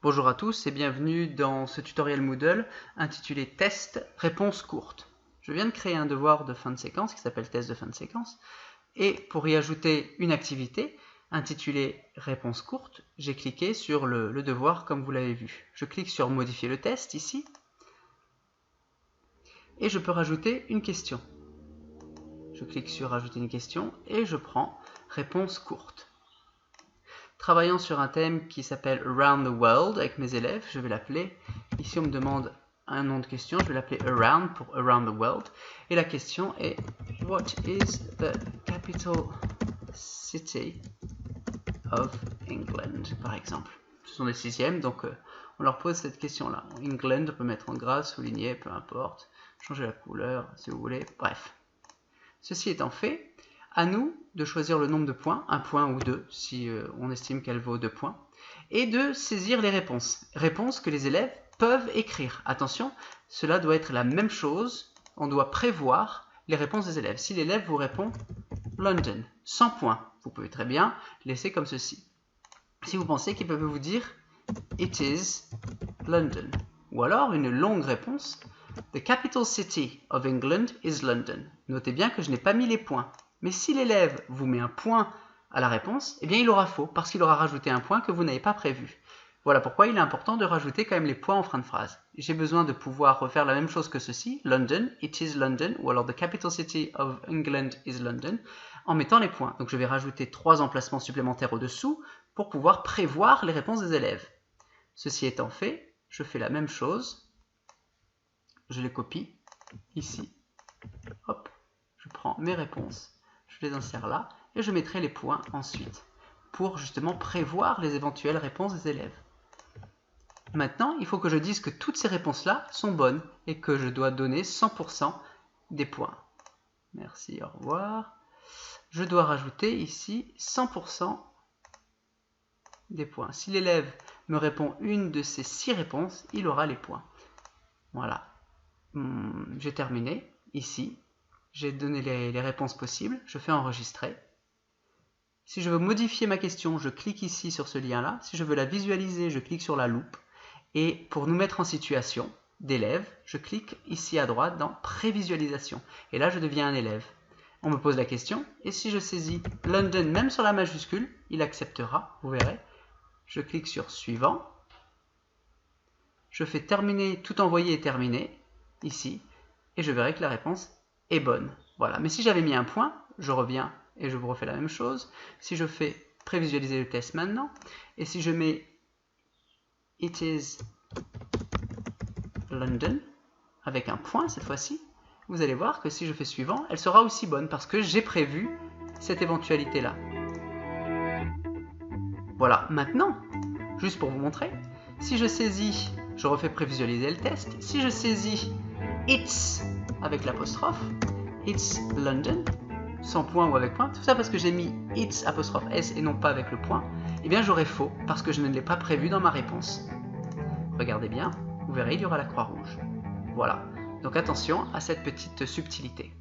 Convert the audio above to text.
Bonjour à tous et bienvenue dans ce tutoriel Moodle intitulé Test, réponse courte. Je viens de créer un devoir de fin de séquence qui s'appelle Test de fin de séquence et pour y ajouter une activité intitulée Réponse courte, j'ai cliqué sur le devoir comme vous l'avez vu. Je clique sur Modifier le test ici et je peux rajouter une question. Je clique sur Ajouter une question et je prends Réponse courte. Travaillant sur un thème qui s'appelle Around the World avec mes élèves, je vais l'appeler, ici on me demande un nom de question, je vais l'appeler Around pour Around the World, et la question est What is the capital city of England, par exemple. Ce sont des sixièmes, donc on leur pose cette question-là. England, on peut mettre en gras, souligner, peu importe, changer la couleur si vous voulez, bref. Ceci étant fait, à nous de choisir le nombre de points, un point ou deux, si on estime qu'elle vaut 2 points, et de saisir les réponses. Réponses que les élèves peuvent écrire. Attention, cela doit être la même chose, on doit prévoir les réponses des élèves. Si l'élève vous répond London, 100 points, vous pouvez très bien laisser comme ceci. Si vous pensez qu'il peut vous dire It is London, ou alors une longue réponse, The capital city of England is London. Notez bien que je n'ai pas mis les points. Mais si l'élève vous met un point à la réponse, eh bien il aura faux, parce qu'il aura rajouté un point que vous n'avez pas prévu. Voilà pourquoi il est important de rajouter quand même les points en fin de phrase. J'ai besoin de pouvoir refaire la même chose que ceci, London, it is London, ou alors the capital city of England is London, en mettant les points. Donc je vais rajouter 3 emplacements supplémentaires au-dessous pour pouvoir prévoir les réponses des élèves. Ceci étant fait, je fais la même chose, je les copie ici, hop, je prends mes réponses, je les insère là, et je mettrai les points ensuite, pour justement prévoir les éventuelles réponses des élèves. Maintenant, il faut que je dise que toutes ces réponses-là sont bonnes, et que je dois donner 100% des points. Merci, au revoir. Je dois rajouter ici 100% des points. Si l'élève me répond une de ces 6 réponses, il aura les points. Voilà. J'ai terminé, ici. J'ai donné les réponses possibles, je fais enregistrer. Si je veux modifier ma question, je clique ici sur ce lien-là. Si je veux la visualiser, je clique sur la loupe. Et pour nous mettre en situation d'élève, je clique ici à droite dans Prévisualisation. Et là, je deviens un élève. On me pose la question, et si je saisis London, même sur la majuscule, il acceptera, vous verrez. Je clique sur Suivant. Je fais Terminer, tout envoyer et terminer, ici. Et je verrai que la réponse est bonne. Voilà. Mais si j'avais mis un point, je reviens et je vous refais la même chose. Si je fais prévisualiser le test maintenant, et si je mets It is London, avec un point cette fois-ci, vous allez voir que si je fais suivant, elle sera aussi bonne parce que j'ai prévu cette éventualité-là. Voilà. Maintenant, juste pour vous montrer, si je saisis, je refais prévisualiser le test, si je saisis It's avec l'apostrophe, It's London, sans point ou avec point, tout ça parce que j'ai mis It's apostrophe S et non pas avec le point, eh bien j'aurai faux parce que je ne l'ai pas prévu dans ma réponse. Regardez bien, vous verrez, il y aura la croix rouge. Voilà, donc attention à cette petite subtilité.